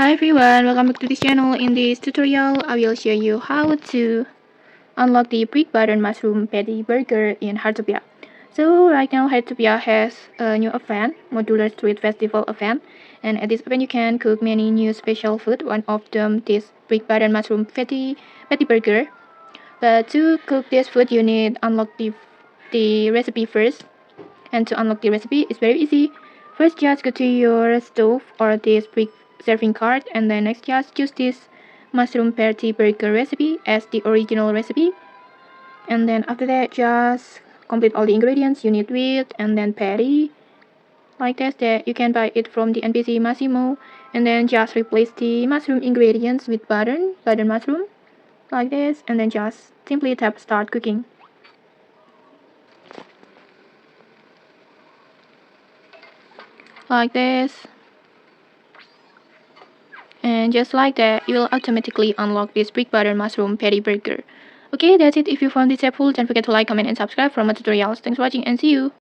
Hi everyone, welcome back to this channel. In this tutorial, I will show you how to unlock the brick button mushroom patty burger in Htopia. So right now Htopia has a new event, Modular Street Festival event, and at this event you can cook many new special food. One of them this brick button mushroom patty burger. But to cook this food you need unlock the recipe first. And to unlock the recipe, it's very easy. First, just go to your stove or this brick serving card, and then next, just choose this mushroom patty burger recipe as the original recipe. And then after that, just complete all the ingredients you need with, and then patty like this. That you can buy it from the NPC Masimo, and then just replace the mushroom ingredients with button mushroom like this, and then just simply tap start cooking. Like this, and just like that you will automatically unlock this brick butter mushroom patty burger. Okay, that's it. If you found this helpful, don't forget to like, comment and subscribe for more tutorials. Thanks for watching and see you.